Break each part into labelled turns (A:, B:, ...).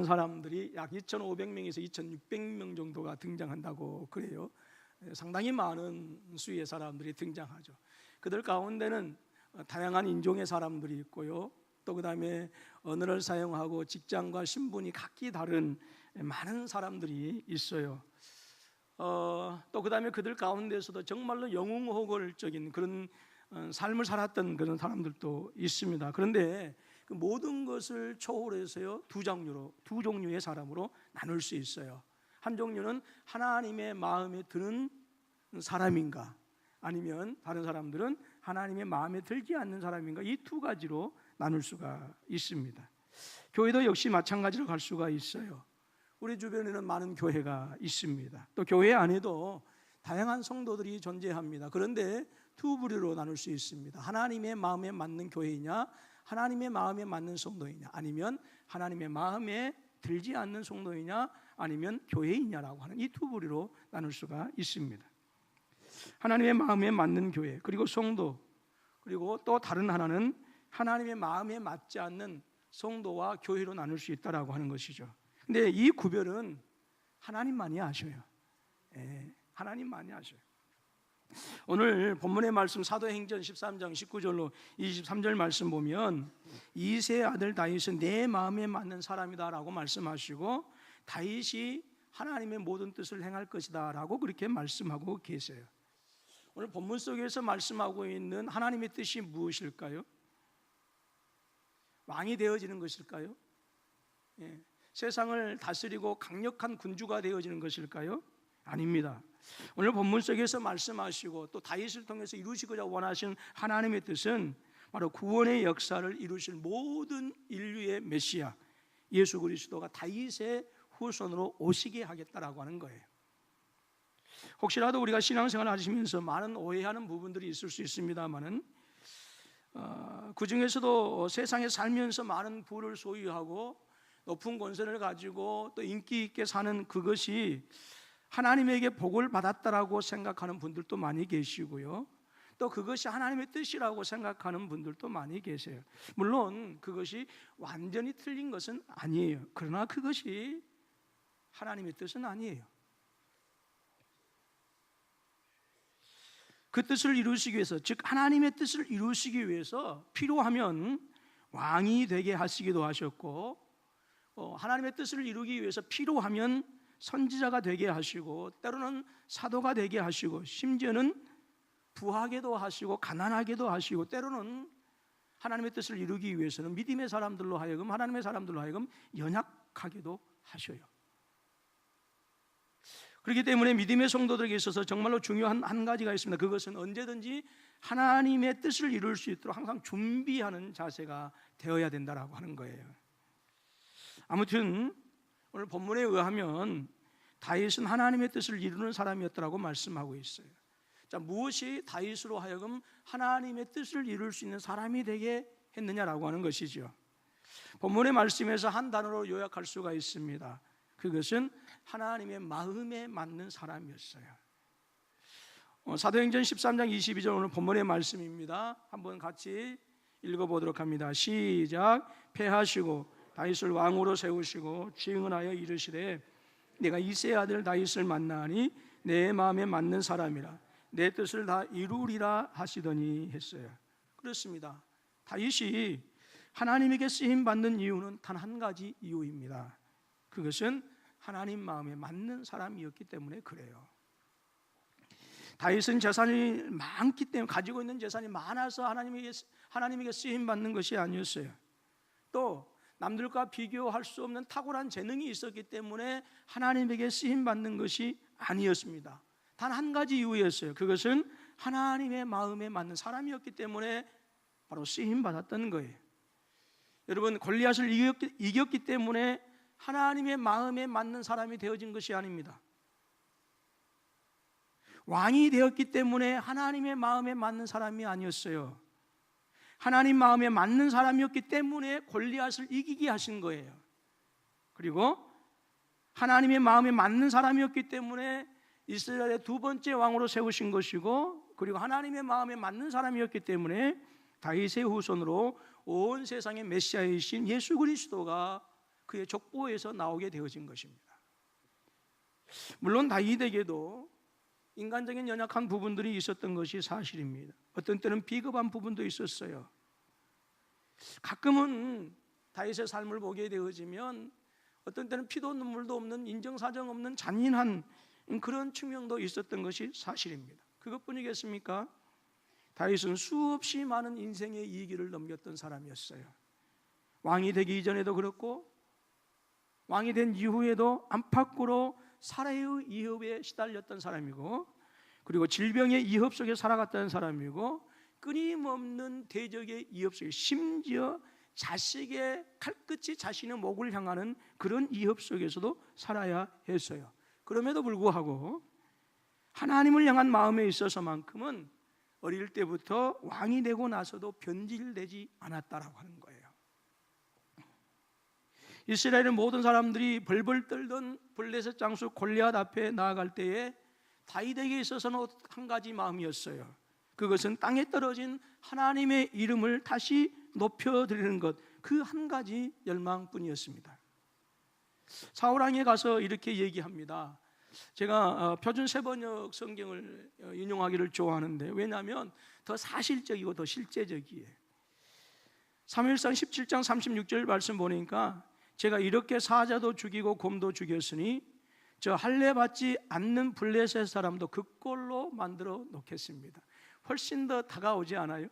A: 사람들이 약 2,500명에서 2,600명 정도가 등장한다고 그래요. 상당히 많은 수의 사람들이 등장하죠. 그들 가운데는 다양한 인종의 사람들이 있고요. 또 그다음에 언어를 사용하고 직장과 신분이 각기 다른 많은 사람들이 있어요. 또 그다음에 그들 가운데서도 정말로 영웅호걸적인 그런 삶을 살았던 그런 사람들도 있습니다. 그런데 그 모든 것을 초월해서요, 두 종류의 사람으로 나눌 수 있어요. 한 종류는 하나님의 마음에 드는 사람인가, 아니면 다른 사람들은 하나님의 마음에 들지 않는 사람인가, 이 두 가지로 나눌 수가 있습니다. 교회도 역시 마찬가지로 갈 수가 있어요. 우리 주변에는 많은 교회가 있습니다. 또 교회 안에도 다양한 성도들이 존재합니다. 그런데 두 부류로 나눌 수 있습니다. 하나님의 마음에 맞는 교회이냐, 하나님의 마음에 맞는 성도이냐, 아니면 하나님의 마음에 들지 않는 성도이냐, 아니면 교회이냐라고 하는 이 두 부류로 나눌 수가 있습니다. 하나님의 마음에 맞는 교회, 그리고 성도, 그리고 또 다른 하나는 하나님의 마음에 맞지 않는 성도와 교회로 나눌 수 있다라고 하는 것이죠. 근데 이 구별은 하나님만이 아셔요. 하나님만이 아셔요. 오늘 본문의 말씀 사도행전 13장 19절로 23절 말씀 보면 이새의 아들 다윗은 내 마음에 맞는 사람이다 라고 말씀하시고, 다윗이 하나님의 모든 뜻을 행할 것이다 라고 그렇게 말씀하고 계세요. 오늘 본문 속에서 말씀하고 있는 하나님의 뜻이 무엇일까요? 왕이 되어지는 것일까요? 세상을 다스리고 강력한 군주가 되어지는 것일까요? 아닙니다. 오늘 본문 속에서 말씀하시고 또 다윗을 통해서 이루시고자 원하신 하나님의 뜻은 바로 구원의 역사를 이루실 모든 인류의 메시아 예수 그리스도가 다윗의 후손으로 오시게 하겠다라고 하는 거예요. 혹시라도 우리가 신앙생활을 하시면서 많은 오해하는 부분들이 있을 수 있습니다만은 그 중에서도 세상에 살면서 많은 부를 소유하고 높은 권세를 가지고 또 인기 있게 사는 그것이 하나님에게 복을 받았다라고 생각하는 분들도 많이 계시고요. 또 그것이 하나님의 뜻이라고 생각하는 분들도 많이 계세요. 물론 그것이 완전히 틀린 것은 아니에요. 그러나 그것이 하나님의 뜻은 아니에요. 그 뜻을 이루시기 위해서, 즉 하나님의 뜻을 이루시기 위해서 필요하면 왕이 되게 하시기도 하셨고, 하나님의 뜻을 이루기 위해서 필요하면 선지자가 되게 하시고, 때로는 사도가 되게 하시고, 심지어는 부하게도 하시고 가난하게도 하시고, 때로는 하나님의 뜻을 이루기 위해서는 믿음의 사람들로 하여금, 하나님의 사람들로 하여금 연약하게도 하셔요. 그렇기 때문에 믿음의 성도들에게 있어서 정말로 중요한 한 가지가 있습니다. 그것은 언제든지 하나님의 뜻을 이룰 수 있도록 항상 준비하는 자세가 되어야 된다라고 하는 거예요. 아무튼 오늘 본문에 의하면 다윗은 하나님의 뜻을 이루는 사람이었다고 말씀하고 있어요. 자, 무엇이 다윗으로 하여금 하나님의 뜻을 이룰 수 있는 사람이 되게 했느냐라고 하는 것이죠. 본문의 말씀에서 한 단어로 요약할 수가 있습니다. 그것은 하나님의 마음에 맞는 사람이었어요. 사도행전 13장 22절 오늘 본문의 말씀입니다. 한번 같이 읽어보도록 합니다. 시작. 패하시고 다윗을 왕으로 세우시고 증언하여 이르시되 내가 이새의 아들 다윗을 만나니 내 마음에 맞는 사람이라 내 뜻을 다 이루리라 하시더니 했어요. 그렇습니다. 다윗이 하나님에게 쓰임받는 이유는 단 한 가지 이유입니다. 그것은 하나님 마음에 맞는 사람이었기 때문에 그래요. 다윗은 재산이 많기 때문에, 가지고 있는 재산이 많아서 하나님에게 쓰임받는 것이 아니었어요. 또 남들과 비교할 수 없는 탁월한 재능이 있었기 때문에 하나님에게 쓰임받는 것이 아니었습니다. 단 한 가지 이유였어요. 그것은 하나님의 마음에 맞는 사람이었기 때문에 바로 쓰임받았던 거예요. 여러분, 골리앗을 이겼기 때문에 하나님의 마음에 맞는 사람이 되어진 것이 아닙니다. 왕이 되었기 때문에 하나님의 마음에 맞는 사람이 아니었어요. 하나님 마음에 맞는 사람이었기 때문에 골리앗을 이기게 하신 거예요. 그리고 하나님의 마음에 맞는 사람이었기 때문에 이스라엘의 두 번째 왕으로 세우신 것이고, 그리고 하나님의 마음에 맞는 사람이었기 때문에 다윗의 후손으로 온 세상의 메시아이신 예수 그리스도가 그의 족보에서 나오게 되어진 것입니다. 물론 다윗에게도 인간적인 연약한 부분들이 있었던 것이 사실입니다. 어떤 때는 비겁한 부분도 있었어요. 가끔은 다윗의 삶을 보게 되어지면 어떤 때는 피도 눈물도 없는, 인정사정 없는 잔인한 그런 측면도 있었던 것이 사실입니다. 그것뿐이겠습니까? 다윗은 수없이 많은 인생의 이기를 넘겼던 사람이었어요. 왕이 되기 이전에도 그렇고 왕이 된 이후에도 안팎으로 살해의 위협에 시달렸던 사람이고, 그리고 질병의 위협 속에 살아갔던 사람이고, 끊임없는 대적의 위협 속에, 심지어 자식의 칼끝이 자신의 목을 향하는 그런 위협 속에서도 살아야 했어요. 그럼에도 불구하고 하나님을 향한 마음에 있어서만큼은 어릴 때부터 왕이 되고 나서도 변질되지 않았다라고 하는 거예요. 이스라엘의 모든 사람들이 벌벌 떨던 블레셋 장수 골리앗 앞에 나아갈 때에 다윗에게 있어서는 한 가지 마음이었어요. 그것은 땅에 떨어진 하나님의 이름을 다시 높여드리는 것, 그 한 가지 열망뿐이었습니다. 사울왕에 가서 이렇게 얘기합니다. 제가 표준 세번역 성경을 인용하기를 좋아하는데, 왜냐하면 더 사실적이고 더 실제적이에요. 사무엘상 17장 36절 말씀 보니까 제가 이렇게 사자도 죽이고 곰도 죽였으니 저 할례 받지 않는 블레셋 사람도 그 꼴로 만들어 놓겠습니다. 훨씬 더 다가오지 않아요?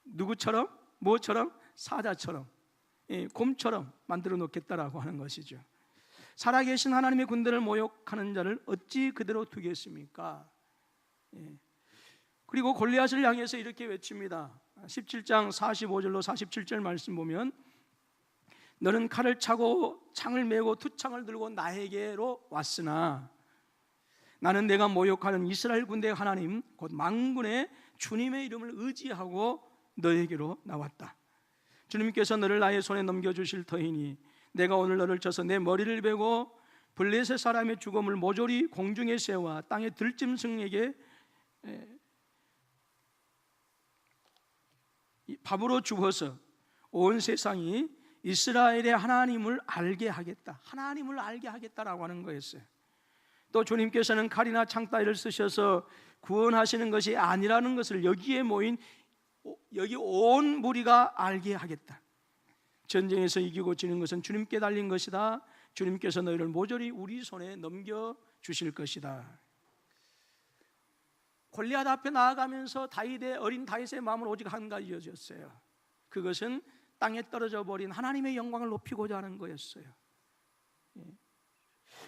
A: 누구처럼? 뭐처럼? 사자처럼, 곰처럼 만들어 놓겠다라고 하는 것이죠. 살아계신 하나님의 군대를 모욕하는 자를 어찌 그대로 두겠습니까? 그리고 골리앗을 향해서 이렇게 외칩니다. 17장 45절로 47절 말씀 보면, 너는 칼을 차고 창을 메고 투창을 들고 나에게로 왔으나 나는 내가 모욕하는 이스라엘 군대의 하나님 곧 만군의 주님의 이름을 의지하고 너에게로 나왔다. 주님께서 너를 나의 손에 넘겨주실 터이니 내가 오늘 너를 쳐서 내 머리를 베고 블레셋 사람의 죽음을 모조리 공중에 세워 땅의 들짐승에게 밥으로 주어서 온 세상이 이스라엘의 하나님을 알게 하겠다. 하나님을 알게 하겠다라고 하는 거였어요. 또 주님께서는 칼이나 창따위를 쓰셔서 구원하시는 것이 아니라는 것을 여기에 모인 여기 온 무리가 알게 하겠다. 전쟁에서 이기고 지는 것은 주님께 달린 것이다. 주님께서 너희를 모조리 우리 손에 넘겨주실 것이다. 골리앗 앞에 나아가면서 어린 다윗의 마음은 오직 한 가지였어요. 그것은 땅에 떨어져 버린 하나님의 영광을 높이고자 하는 거였어요.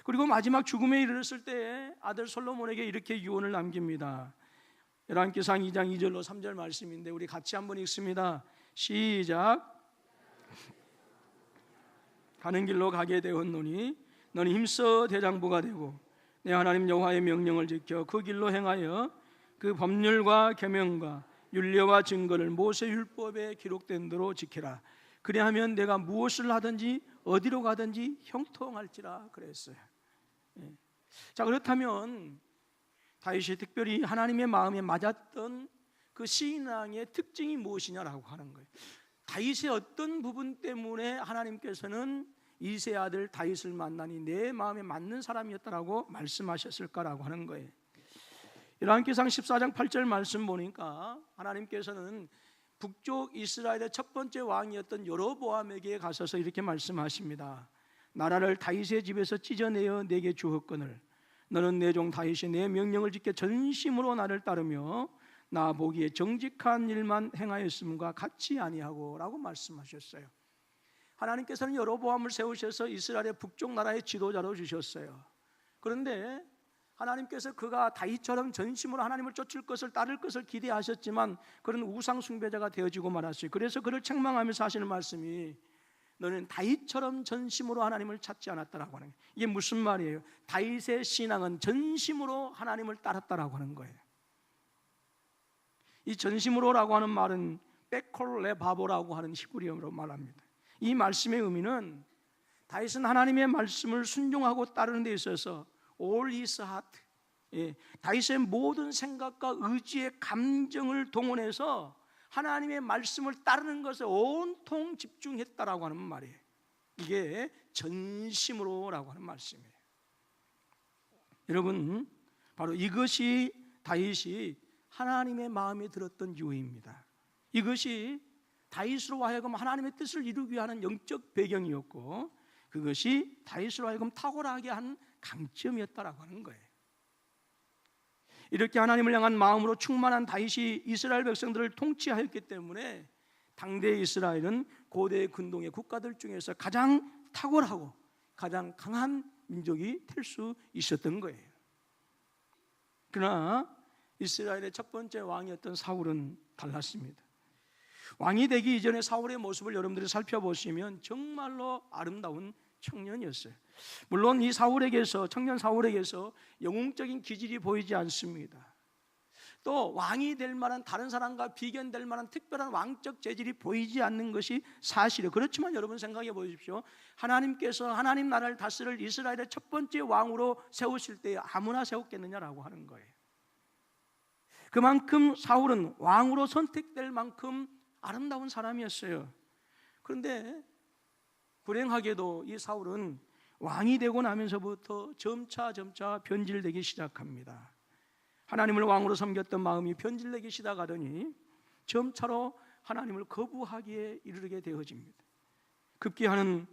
A: 그리고 마지막 죽음에 이르렀을 때 아들 솔로몬에게 이렇게 유언을 남깁니다. 열왕기상 2장 2절로 3절 말씀인데 우리 같이 한번 읽습니다. 시작. 가는 길로 가게 되었노니 너는 힘써 대장부가 되고 내 하나님 여호와의 명령을 지켜 그 길로 행하여 그 법률과 계명과 율례와 증거를 모세 율법에 기록된 대로 지키라. 그리하면 내가 무엇을 하든지 어디로 가든지 형통할지라 그랬어요. 자, 그렇다면 다윗이 특별히 하나님의 마음에 맞았던 그 신앙의 특징이 무엇이냐라고 하는 거예요. 다윗의 어떤 부분 때문에 하나님께서는 이새의 아들 다윗을 만나니 내 마음에 맞는 사람이었다라고 말씀하셨을까라고 하는 거예요. 열왕기상 14장 8절 말씀 보니까 하나님께서는 북쪽 이스라엘의 첫 번째 왕이었던 여로보암에게 가셔서 이렇게 말씀하십니다. 나라를 다윗의 집에서 찢어내어 내게 주었거늘 너는 내 종 다윗이 내 명령을 지켜 전심으로 나를 따르며 나 보기에 정직한 일만 행하였음과 같이 아니하고 라고 말씀하셨어요. 하나님께서는 여로보암을 세우셔서 이스라엘의 북쪽 나라의 지도자로 주셨어요. 그런데 하나님께서 그가 다윗처럼 전심으로 하나님을 쫓을 것을 따를 것을 기대하셨지만 그런 우상 숭배자가 되어지고 말았어요. 그래서 그를 책망하면서 하시는 말씀이 너는 다윗처럼 전심으로 하나님을 찾지 않았다라고 하는 거예요. 이게 무슨 말이에요? 다윗의 신앙은 전심으로 하나님을 따랐다라고 하는 거예요. 이 전심으로라고 하는 말은 베콜레바보라고 하는 히브리어로 말합니다. 이 말씀의 의미는 다윗은 하나님의 말씀을 순종하고 따르는 데 있어서 all his heart, 다윗의 모든 생각과 의지의 감정을 동원해서 하나님의 말씀을 따르는 것에 온통 집중했다라고 하는 말이에요. 이게 전심으로라고 하는 말씀이에요. 여러분, 바로 이것이 다윗이 하나님의 마음에 들었던 이유입니다. 이것이 다윗으로 하여금 하나님의 뜻을 이루기 위한 영적 배경이었고, 그것이 다윗으로 하여금 탁월하게 한 강점이었다라고 하는 거예요. 이렇게 하나님을 향한 마음으로 충만한 다윗이 이스라엘 백성들을 통치하였기 때문에 당대 이스라엘은 고대 근동의 국가들 중에서 가장 탁월하고 가장 강한 민족이 될 수 있었던 거예요. 그러나 이스라엘의 첫 번째 왕이었던 사울은 달랐습니다. 왕이 되기 이전에 사울의 모습을 여러분들이 살펴보시면 정말로 아름다운 청년이었어요. 물론 이 사울에게서, 청년 사울에게서 영웅적인 기질이 보이지 않습니다. 또 왕이 될 만한, 다른 사람과 비견될 만한 특별한 왕적 재질이 보이지 않는 것이 사실이에요. 그렇지만 여러분 생각해 보십시오. 하나님께서 하나님 나라를 다스릴 이스라엘의 첫 번째 왕으로 세우실 때 아무나 세웠겠느냐라고 하는 거예요. 그만큼 사울은 왕으로 선택될 만큼 아름다운 사람이었어요. 그런데 불행하게도 이 사울은 왕이 되고 나면서부터 점차 변질되기 시작합니다. 하나님을 왕으로 섬겼던 마음이 변질되기 시작하더니 점차로 하나님을 거부하기에 이르게 되어집니다. 급기야는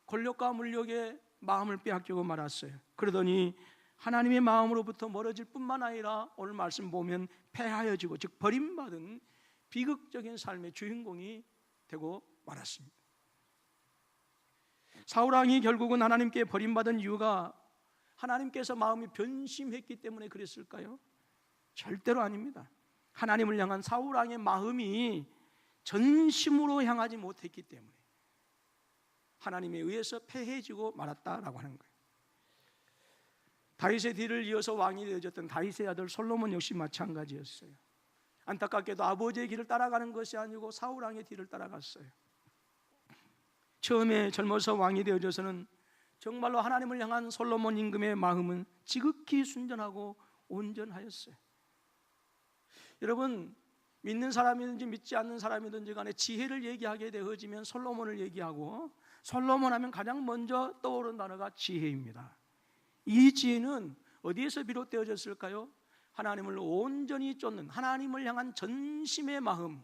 A: 권력과 물력의 마음을 빼앗기고 말았어요. 그러더니 하나님의 마음으로부터 멀어질 뿐만 아니라 오늘 말씀 보면 폐하여지고, 즉 버림받은 비극적인 삶의 주인공이 되고 말았습니다. 사울왕이 결국은 하나님께 버림받은 이유가 하나님께서 마음이 변심했기 때문에 그랬을까요? 절대로 아닙니다. 하나님을 향한 사울왕의 마음이 전심으로 향하지 못했기 때문에 하나님에 의해서 패해지고 말았다라고 하는 거예요. 다윗의 뒤를 이어서 왕이 되어졌던 다윗의 아들 솔로몬 역시 마찬가지였어요. 안타깝게도 아버지의 길을 따라가는 것이 아니고 사울왕의 뒤를 따라갔어요. 처음에 젊어서 왕이 되어져서는 정말로 하나님을 향한 솔로몬 임금의 마음은 지극히 순전하고 온전하였어요. 여러분, 믿는 사람이든지 믿지 않는 사람이든지 간에 지혜를 얘기하게 되어지면 솔로몬을 얘기하고, 솔로몬 하면 가장 먼저 떠오르는 단어가 지혜입니다. 이 지혜는 어디에서 비롯되어졌을까요? 하나님을 온전히 쫓는, 하나님을 향한 전심의 마음,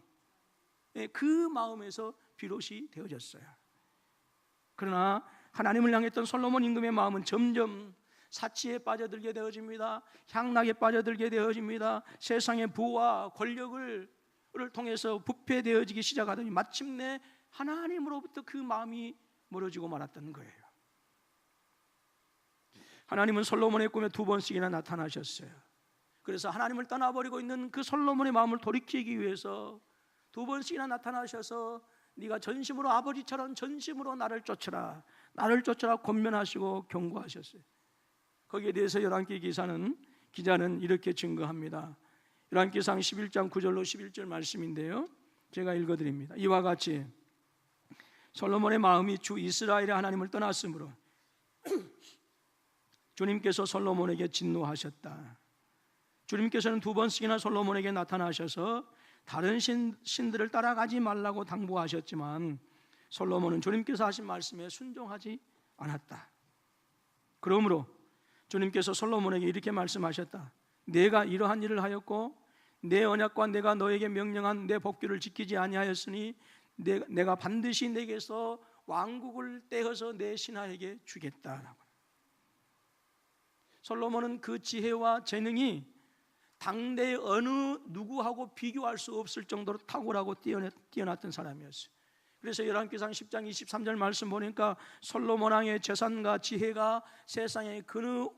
A: 그 마음에서 비롯이 되어졌어요. 그러나 하나님을 향했던 솔로몬 임금의 마음은 점점 사치에 빠져들게 되어집니다. 향락에 빠져들게 되어집니다. 세상의 부와 권력을 통해서 부패되어지기 시작하더니 마침내 하나님으로부터 그 마음이 멀어지고 말았던 거예요. 하나님은 솔로몬의 꿈에 2번씩이나 나타나셨어요. 그래서 하나님을 떠나버리고 있는 그 솔로몬의 마음을 돌이키기 위해서 2번씩이나 나타나셔서 네가 전심으로, 아버지처럼 전심으로 나를 쫓으라 권면하시고 경고하셨어요. 거기에 대해서 열왕기 기자는 이렇게 증거합니다. 열왕기상 11장 9절로 11절 말씀인데요, 제가 읽어드립니다. 이와 같이 솔로몬의 마음이 주 이스라엘의 하나님을 떠났으므로 주님께서 솔로몬에게 진노하셨다. 주님께서는 2번씩이나 솔로몬에게 나타나셔서 다른 신들을 따라가지 말라고 당부하셨지만 솔로몬은 주님께서 하신 말씀에 순종하지 않았다. 그러므로 주님께서 솔로몬에게 이렇게 말씀하셨다. 내가 이러한 일을 하였고 내 언약과 내가 너에게 명령한 내 법규를 지키지 아니하였으니 내가 반드시 내게서 왕국을 떼어서 내 신하에게 주겠다라고. 솔로몬은 그 지혜와 재능이 당대의 어느 누구하고 비교할 수 없을 정도로 탁월하고 뛰어났던 사람이었어요. 그래서 열왕기상 10장 23절 말씀 보니까 솔로몬 왕의 재산과 지혜가 세상의 그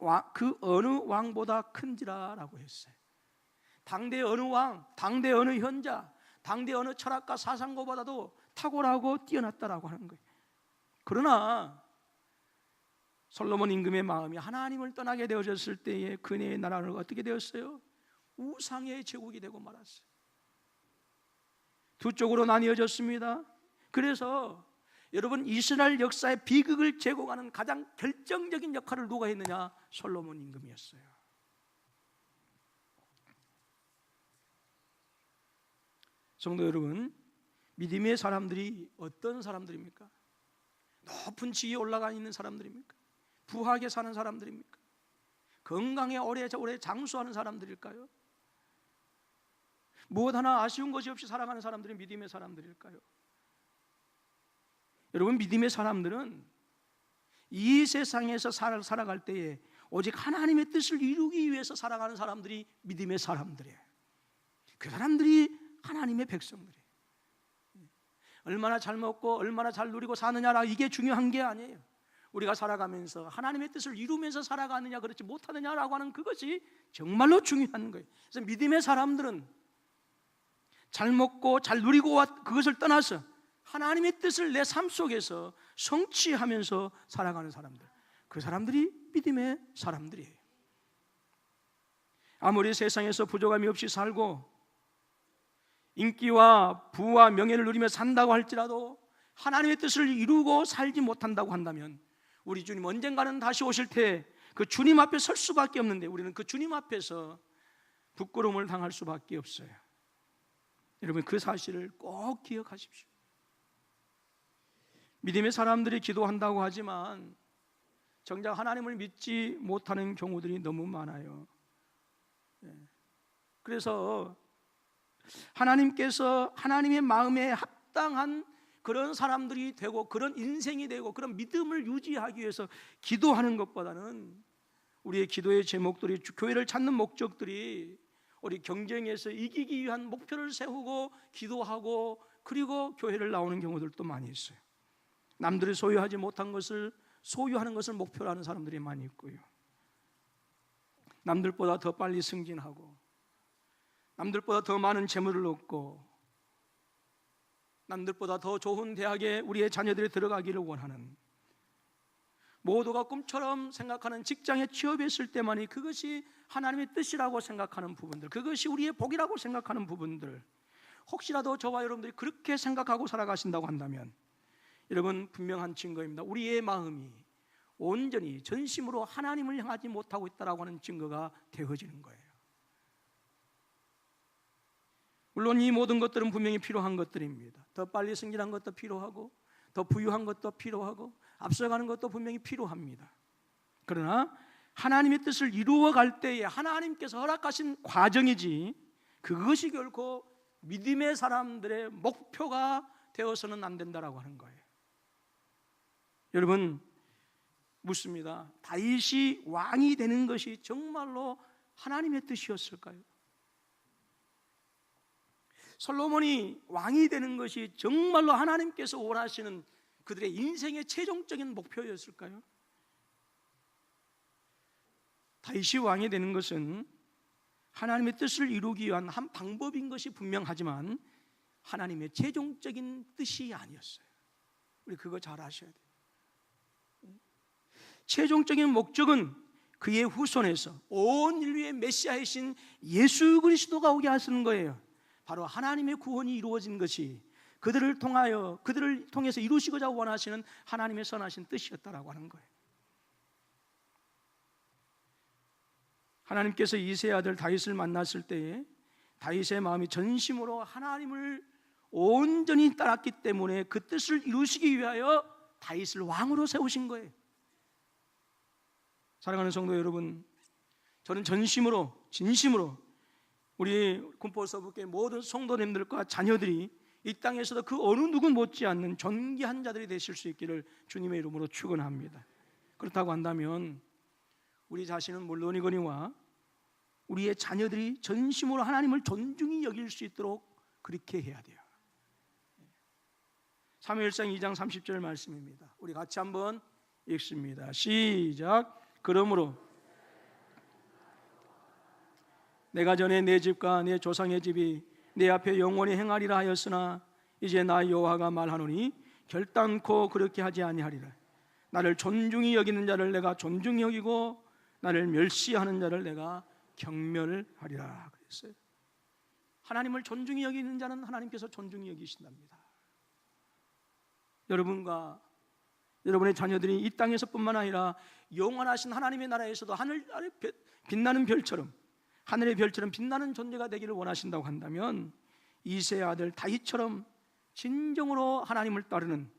A: 어느 왕보다 큰지라라고 했어요. 당대 어느 왕, 당대 어느 현자, 당대 어느 철학가 사상가보다도 탁월하고 뛰어났다라고 하는 거예요. 그러나 솔로몬 임금의 마음이 하나님을 떠나게 되어졌을 때에 그네의 나라는 어떻게 되었어요? 우상의 제국이 되고 말았어요. 두 쪽으로 나뉘어졌습니다. 그래서 여러분, 이스라엘 역사의 비극을 제공하는 가장 결정적인 역할을 누가 했느냐? 솔로몬 임금이었어요. 성도 여러분, 믿음의 사람들이 어떤 사람들입니까? 높은 지위에 올라가 있는 사람들입니까? 부하게 사는 사람들입니까? 건강에 오래 장수하는 사람들일까요? 무엇 하나 아쉬운 것이 없이 살아가는 사람들이 믿음의 사람들일까요? 여러분, 믿음의 사람들은 이 세상에서 살아갈 때에 오직 하나님의 뜻을 이루기 위해서 살아가는 사람들이 믿음의 사람들이에요. 그 사람들이 하나님의 백성들이에요. 얼마나 잘 먹고 얼마나 잘 누리고 사느냐라, 이게 중요한 게 아니에요. 우리가 살아가면서 하나님의 뜻을 이루면서 살아가느냐 그렇지 못하느냐라고 하는 그것이 정말로 중요한 거예요. 그래서 믿음의 사람들은 잘 먹고 잘 누리고 그것을 떠나서 하나님의 뜻을 내 삶 속에서 성취하면서 살아가는 사람들, 그 사람들이 믿음의 사람들이에요. 아무리 세상에서 부족함이 없이 살고 인기와 부와 명예를 누리며 산다고 할지라도 하나님의 뜻을 이루고 살지 못한다고 한다면 우리 주님 언젠가는 다시 오실 때 그 주님 앞에 설 수밖에 없는데 우리는 그 주님 앞에서 부끄러움을 당할 수밖에 없어요. 여러분, 그 사실을 꼭 기억하십시오. 믿음의 사람들이 기도한다고 하지만 정작 하나님을 믿지 못하는 경우들이 너무 많아요. 그래서 하나님께서 하나님의 마음에 합당한 그런 사람들이 되고 그런 인생이 되고 그런 믿음을 유지하기 위해서 기도하는 것보다는 우리의 기도의 제목들이, 교회를 찾는 목적들이 우리 경쟁에서 이기기 위한 목표를 세우고 기도하고 그리고 교회를 나오는 경우들도 많이 있어요. 남들이 소유하지 못한 것을 소유하는 것을 목표로 하는 사람들이 많이 있고요. 남들보다 더 빨리 승진하고 남들보다 더 많은 재물을 얻고 남들보다 더 좋은 대학에 우리의 자녀들이 들어가기를 원하는, 모두가 꿈처럼 생각하는 직장에 취업했을 때만이 그것이 하나님의 뜻이라고 생각하는 부분들, 그것이 우리의 복이라고 생각하는 부분들, 혹시라도 저와 여러분들이 그렇게 생각하고 살아가신다고 한다면 여러분, 분명한 증거입니다. 우리의 마음이 온전히 전심으로 하나님을 향하지 못하고 있다고 하는 증거가 되어지는 거예요. 물론 이 모든 것들은 분명히 필요한 것들입니다. 더 빨리 승진한 것도 필요하고 더 부유한 것도 필요하고 앞서가는 것도 분명히 필요합니다. 그러나 하나님의 뜻을 이루어갈 때에 하나님께서 허락하신 과정이지 그것이 결코 믿음의 사람들의 목표가 되어서는 안 된다라고 하는 거예요. 여러분, 묻습니다. 다윗이 왕이 되는 것이 정말로 하나님의 뜻이었을까요? 솔로몬이 왕이 되는 것이 정말로 하나님께서 원하시는 그들의 인생의 최종적인 목표였을까요? 다윗이 왕이 되는 것은 하나님의 뜻을 이루기 위한 한 방법인 것이 분명하지만 하나님의 최종적인 뜻이 아니었어요. 우리 그거 잘 아셔야 돼요. 최종적인 목적은 그의 후손에서 온 인류의 메시아이신 예수 그리스도가 오게 하시는 거예요. 바로 하나님의 구원이 이루어진 것이 그들을 통해서 이루시고자 원하시는 하나님의 선하신 뜻이었다라고 하는 거예요. 하나님께서 이새의 아들 다윗을 만났을 때에 다윗의 마음이 전심으로 하나님을 온전히 따랐기 때문에 그 뜻을 이루시기 위하여 다윗을 왕으로 세우신 거예요. 사랑하는 성도 여러분, 저는 전심으로 진심으로 우리 군포서부교회 모든 성도님들과 자녀들이 이 땅에서도 그 어느 누구 못지않는 존귀한 자들이 되실 수 있기를 주님의 이름으로 축원합니다. 그렇다고 한다면 우리 자신은 물론이거니와 우리의 자녀들이 전심으로 하나님을 존중히 여길 수 있도록 그렇게 해야 돼요. 사무엘상 2장 30절 말씀입니다. 우리 같이 한번 읽습니다. 시작. 그러므로 내가 전에 내 집과 내 조상의 집이 내 앞에 영원히 행하리라 하였으나 이제 나 여호와가 말하노니 결단코 그렇게 하지 아니하리라. 나를 존중히 여기는 자를 내가 존중히 여기고 나를 멸시하는 자를 내가 경멸하리라 그랬어요. 하나님을 존중히 여기는 자는 하나님께서 존중히 여기신답니다. 여러분과 여러분의 자녀들이 이 땅에서뿐만 아니라 영원하신 하나님의 나라에서도 하늘 아래 빛나는 별처럼, 하늘의 별처럼 빛나는 존재가 되기를 원하신다고 한다면 이새의 아들 다윗처럼 진정으로 하나님을 따르는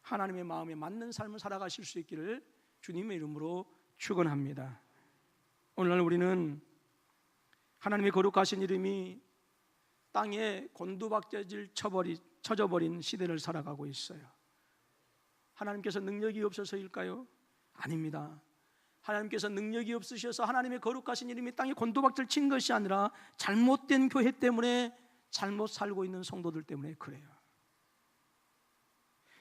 A: 하나님의 마음에 맞는 삶을 살아가실 수 있기를 주님의 이름으로 축원합니다. 오늘날 우리는 하나님의 거룩하신 이름이 땅에 곤두박질 쳐져버린 시대를 살아가고 있어요. 하나님께서 능력이 없어서일까요? 아닙니다. 하나님께서 능력이 없으셔서 하나님의 거룩하신 이름이 땅에 곤두박질 친 것이 아니라 잘못된 교회 때문에, 잘못 살고 있는 성도들 때문에 그래요.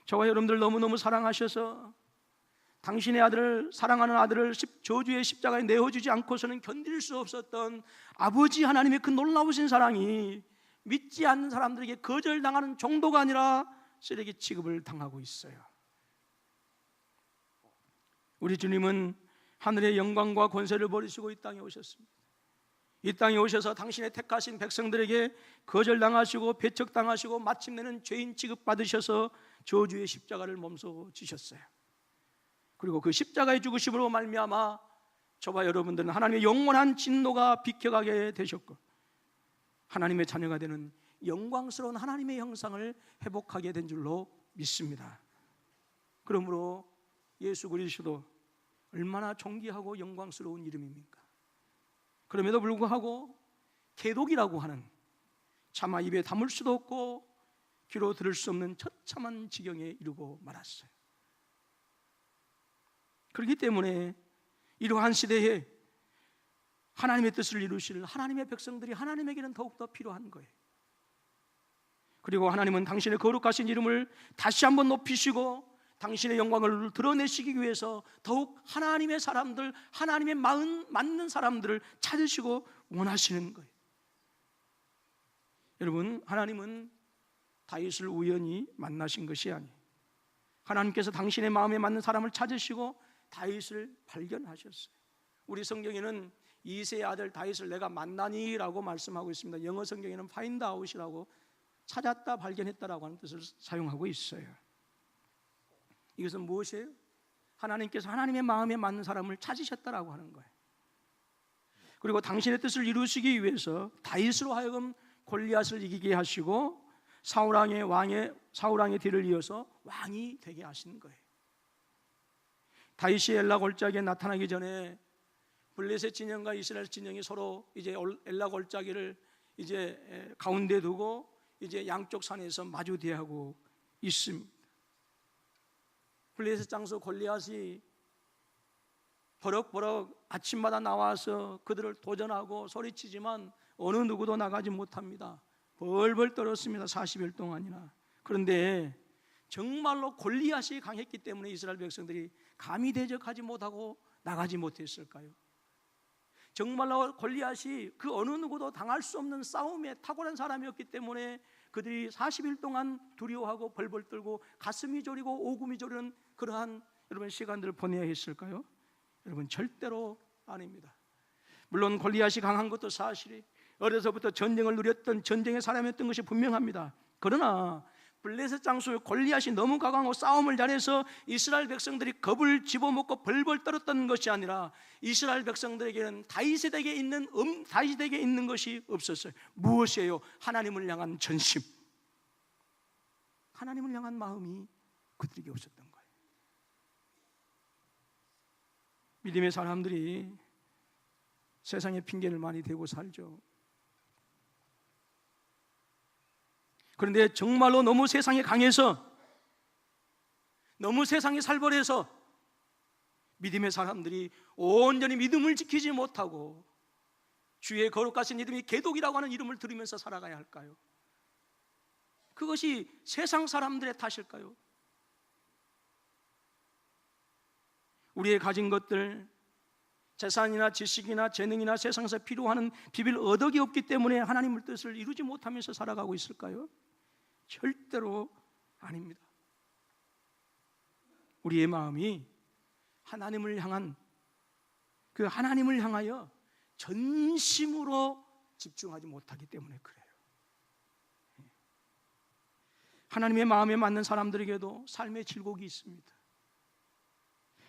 A: 저와 여러분들 너무너무 사랑하셔서 당신의 아들을, 사랑하는 아들을 저주의 십자가에 내어주지 않고서는 견딜 수 없었던 아버지 하나님의 그 놀라우신 사랑이 믿지 않는 사람들에게 거절당하는 정도가 아니라 쓰레기 취급을 당하고 있어요. 우리 주님은 하늘의 영광과 권세를 버리시고 이 땅에 오셨습니다. 이 땅에 오셔서 당신의 택하신 백성들에게 거절당하시고 배척당하시고 마침내는 죄인 취급받으셔서 저주의 십자가를 몸소 지셨어요. 그리고 그 십자가의 죽으심으로 말미암아 저와 여러분들은 하나님의 영원한 진노가 비켜가게 되셨고 하나님의 자녀가 되는 영광스러운 하나님의 형상을 회복하게 된 줄로 믿습니다. 그러므로 예수 그리스도 얼마나 존귀하고 영광스러운 이름입니까? 그럼에도 불구하고 개독이라고 하는 차마 입에 담을 수도 없고 귀로 들을 수 없는 처참한 지경에 이르고 말았어요. 그렇기 때문에 이러한 시대에 하나님의 뜻을 이루실 하나님의 백성들이 하나님에게는 더욱더 필요한 거예요. 그리고 하나님은 당신의 거룩하신 이름을 다시 한번 높이시고 당신의 영광을 드러내시기 위해서 더욱 하나님의 사람들, 하나님의 마음 맞는 사람들을 찾으시고 원하시는 거예요. 여러분, 하나님은 다윗을 우연히 만나신 것이 아니에요. 하나님께서 당신의 마음에 맞는 사람을 찾으시고 다윗을 발견하셨어요. 우리 성경에는 이새의 아들 다윗을 내가 만나니라고 말씀하고 있습니다. 영어 성경에는 find out이라고 찾았다, 발견했다라고 하는 뜻을 사용하고 있어요. 이것은 무엇이에요? 하나님께서 하나님의 마음에 맞는 사람을 찾으셨다라고 하는 거예요. 그리고 당신의 뜻을 이루시기 위해서 다윗으로 하여금 골리앗을 이기게 하시고 사울왕의 뒤를 이어서 왕이 되게 하신 거예요. 다윗이 엘라 골짜기에 나타나기 전에 블레셋 진영과 이스라엘 진영이 서로 이제 엘라 골짜기를 이제 가운데 두고 이제 양쪽 산에서 마주 대하고 있습니다. 블레셋 장수 골리앗이 버럭버럭 아침마다 나와서 그들을 도전하고 소리치지만 어느 누구도 나가지 못합니다. 벌벌 떨었습니다. 40일 동안이나. 그런데 정말로 골리앗이 강했기 때문에 이스라엘 백성들이 감히 대적하지 못하고 나가지 못했을까요? 정말로 골리앗이 그 어느 누구도 당할 수 없는 싸움에 탁월한 사람이었기 때문에 그들이 40일 동안 두려워하고 벌벌 떨고 가슴이 저리고 오금이 저리는 그러한 여러분 시간들을 보내야 했을까요? 여러분 절대로 아닙니다. 물론 골리앗이 강한 것도 사실이 어려서부터 전쟁을 누렸던 전쟁의 사람이었던 것이 분명합니다. 그러나 블레셋 장수 골리앗이 너무 강하고 싸움을 잘해서 이스라엘 백성들이 겁을 집어먹고 벌벌 떨었던 것이 아니라 이스라엘 백성들에게는 다윗에게 있는 것이 없었어요. 무엇이에요? 하나님을 향한 전심, 하나님을 향한 마음이 그들에게 없었던 거예요. 믿음의 사람들이 세상에 핑계를 많이 대고 살죠. 그런데 정말로 너무 세상에 강해서, 너무 세상에 살벌해서 믿음의 사람들이 온전히 믿음을 지키지 못하고 주의 거룩하신 이름이 개독이라고 하는 이름을 들으면서 살아가야 할까요? 그것이 세상 사람들의 탓일까요? 우리의 가진 것들, 재산이나 지식이나 재능이나 세상에서 필요한 비빌 어덕이 없기 때문에 하나님의 뜻을 이루지 못하면서 살아가고 있을까요? 절대로 아닙니다. 우리의 마음이 하나님을 향한 그 하나님을 향하여 전심으로 집중하지 못하기 때문에 그래요. 하나님의 마음에 맞는 사람들에게도 삶의 질곡이 있습니다.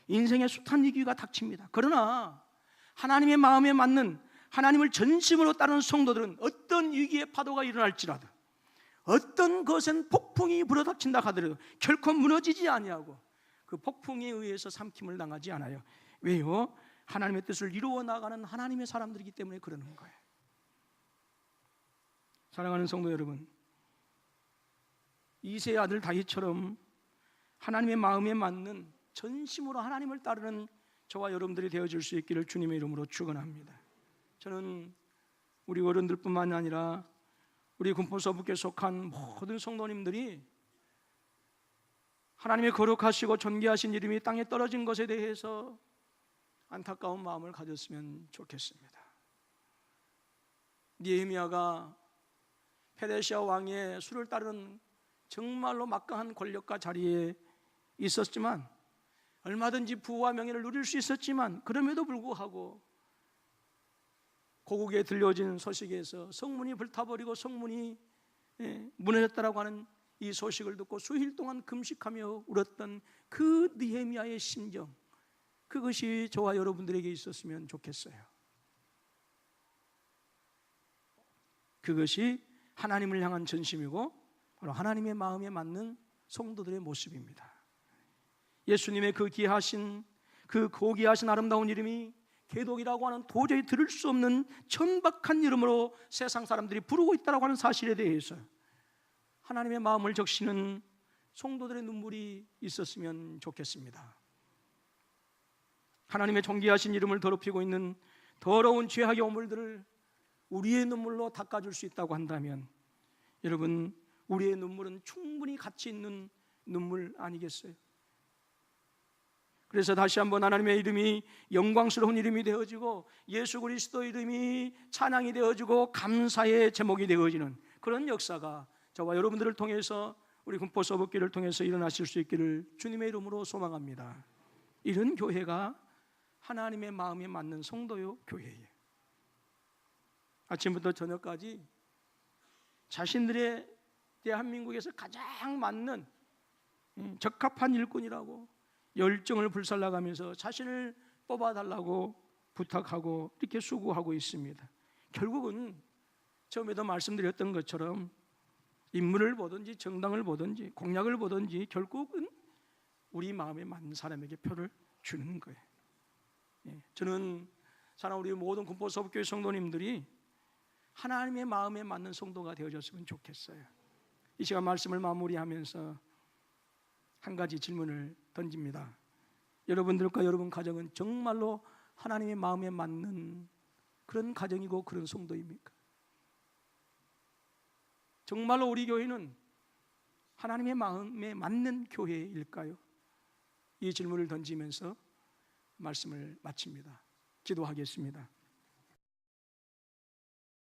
A: 인생의 숱한 위기가 닥칩니다. 그러나 하나님의 마음에 맞는 하나님을 전심으로 따르는 성도들은 어떤 위기의 파도가 일어날지라도, 어떤 것은 폭풍이 불어닥친다 하더라도 결코 무너지지 아니하고 그 폭풍에 의해서 삼킴을 당하지 않아요. 왜요? 하나님의 뜻을 이루어 나가는 하나님의 사람들이기 때문에 그러는 거예요. 사랑하는 성도 여러분, 이새의 아들 다윗처럼 하나님의 마음에 맞는 전심으로 하나님을 따르는 저와 여러분들이 되어줄 수 있기를 주님의 이름으로 축원합니다. 저는 우리 어른들뿐만 아니라 우리 군포서북교에 속한 모든 성도님들이 하나님의 거룩하시고 존귀하신 이름이 땅에 떨어진 것에 대해서 안타까운 마음을 가졌으면 좋겠습니다. 느헤미야가 페르시아 왕의 수를 따르는 정말로 막강한 권력과 자리에 있었지만, 얼마든지 부와 명예를 누릴 수 있었지만, 그럼에도 불구하고 고국에 들려진 소식에서 성문이 불타버리고 성문이 무너졌다라고 하는 이 소식을 듣고 수일 동안 금식하며 울었던 그 느헤미야의 심정, 그것이 저와 여러분들에게 있었으면 좋겠어요. 그것이 하나님을 향한 전심이고 바로 하나님의 마음에 맞는 성도들의 모습입니다. 예수님의 그 귀하신, 그 고귀하신 아름다운 이름이 개독이라고 하는 도저히 들을 수 없는 천박한 이름으로 세상 사람들이 부르고 있다고 하는 사실에 대해서 하나님의 마음을 적시는 성도들의 눈물이 있었으면 좋겠습니다. 하나님의 존귀하신 이름을 더럽히고 있는 더러운 죄악의 오물들을 우리의 눈물로 닦아줄 수 있다고 한다면, 여러분, 우리의 눈물은 충분히 가치 있는 눈물 아니겠어요? 그래서 다시 한번 하나님의 이름이 영광스러운 이름이 되어지고 예수 그리스도 이름이 찬양이 되어지고 감사의 제목이 되어지는 그런 역사가 저와 여러분들을 통해서, 우리 군포서북교를 통해서 일어나실 수 있기를 주님의 이름으로 소망합니다. 이런 교회가 하나님의 마음에 맞는 성도요 교회예요. 아침부터 저녁까지 자신들의 대한민국에서 가장 맞는 적합한 일꾼이라고 열정을 불살라가면서 자신을 뽑아달라고 부탁하고 이렇게 수고하고 있습니다. 결국은 처음에도 말씀드렸던 것처럼 인물을 보든지 정당을 보든지 공약을 보든지 결국은 우리 마음에 맞는 사람에게 표를 주는 거예요. 저는 사랑 우리 모든 군포서북교회 성도님들이 하나님의 마음에 맞는 성도가 되어졌으면 좋겠어요. 이 시간 말씀을 마무리하면서 한 가지 질문을 던집니다. 여러분들과 여러분 가정은 정말로 하나님의 마음에 맞는 그런 가정이고 그런 성도입니까? 정말로 우리 교회는 하나님의 마음에 맞는 교회일까요? 이 질문을 던지면서 말씀을 마칩니다. 기도하겠습니다.